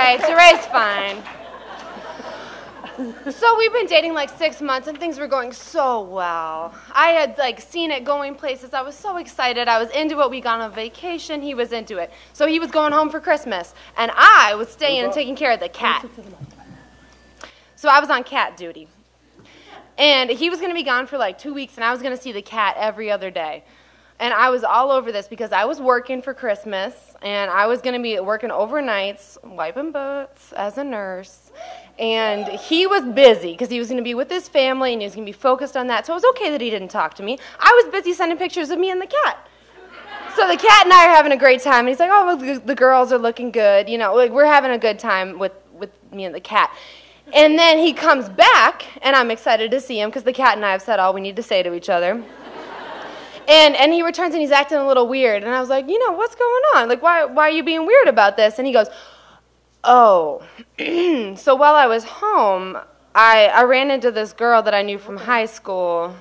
right. Jeray's fine. So we've been dating like 6 months, and things were going so well. I had like seen it going places. I was so excited. I was into it. We got on vacation. He was into it. So he was going home for Christmas, and I was staying and taking care of the cat. So I was on cat duty. And he was going to be gone for like 2 weeks, and I was going to see the cat every other day. And I was all over this because I was working for Christmas, and I was going to be working overnights, wiping butts as a nurse. And he was busy because he was going to be with his family, and he was going to be focused on that. So it was okay that he didn't talk to me. I was busy sending pictures of me and the cat. So the cat and I are having a great time. And he's like, oh, well, the girls are looking good. You know, like, we're having a good time with me and the cat. And then he comes back, and I'm excited to see him because the cat and I have said all we need to say to each other. And he returns, and he's acting a little weird. And I was like, you know, what's going on? Like, why are you being weird about this? And he goes, oh, so while I was home, I ran into this girl that I knew from high school,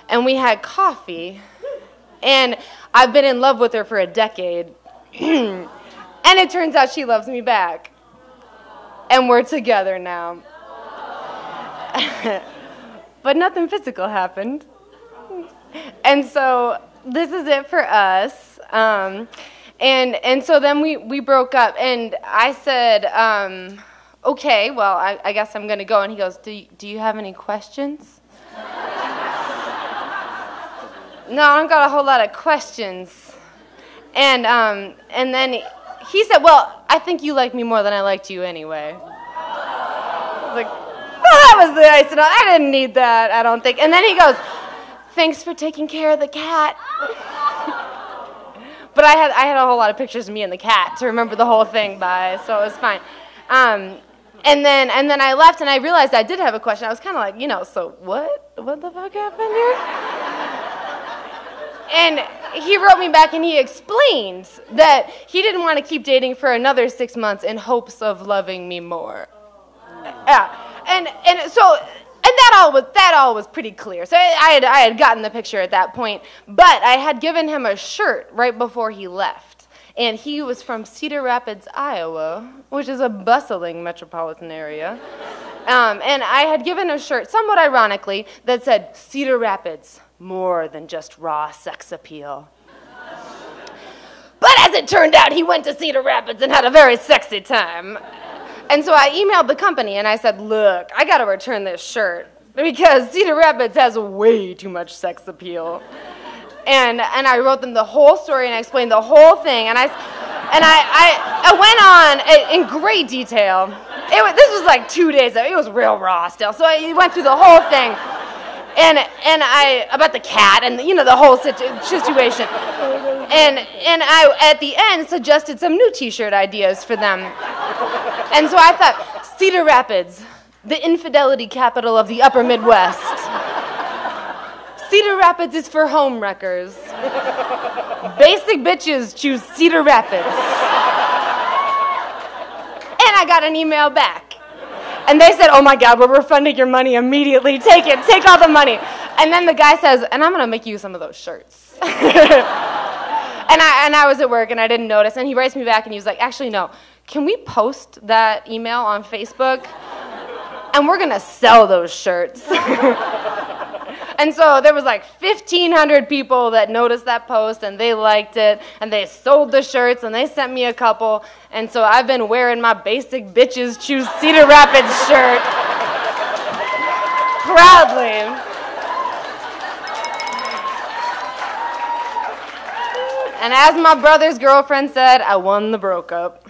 and we had coffee. And I've been in love with her for a decade. And it turns out she loves me back. And we're together now. But nothing physical happened. And so this is it for us. And so then we broke up, and I said, okay, well, I guess I'm going to go. And he goes, do you have any questions? No, I don't got a whole lot of questions. And then he said, well, I think you like me more than I liked you anyway. I was like, well, that was the icing on. I didn't need that, I don't think. And then he goes, thanks for taking care of the cat. But I had a whole lot of pictures of me and the cat to remember the whole thing by, so it was fine. And then I left, and I realized I did have a question. I was kind of like, you know, so what the fuck happened here? And he wrote me back, and he explained that he didn't want to keep dating for another 6 months in hopes of loving me more. Yeah, and that all was pretty clear. So I had gotten the picture at that point, but I had given him a shirt right before he left, and he was from Cedar Rapids, Iowa, which is a bustling metropolitan area. And I had given a shirt, somewhat ironically, that said, Cedar Rapids, more than just raw sex appeal. But as it turned out, he went to Cedar Rapids and had a very sexy time. And so I emailed the company, and I said, look, I got to return this shirt because Cedar Rapids has way too much sex appeal. And I wrote them the whole story, and I explained the whole thing, and I went on in great detail. This was like 2 days, it was real raw still, so I went through the whole thing. And I, about the cat and, you know, the whole situation. And I, at the end, suggested some new t-shirt ideas for them. And so I thought, Cedar Rapids, the infidelity capital of the upper Midwest. Cedar Rapids is for home wreckers. Basic bitches choose Cedar Rapids. And I got an email back. And they said, oh my God, we're refunding your money immediately. Take it, take all the money. And then the guy says, and I'm gonna make you some of those shirts. and I was at work and I didn't notice. And he writes me back and he was like, actually no, can we post that email on Facebook? And we're gonna sell those shirts. And so there was like 1,500 people that noticed that post, and they liked it, and they sold the shirts, and they sent me a couple. And so I've been wearing my Basic Bitches Choose Cedar Rapids shirt proudly. And as my brother's girlfriend said, I won the broke up.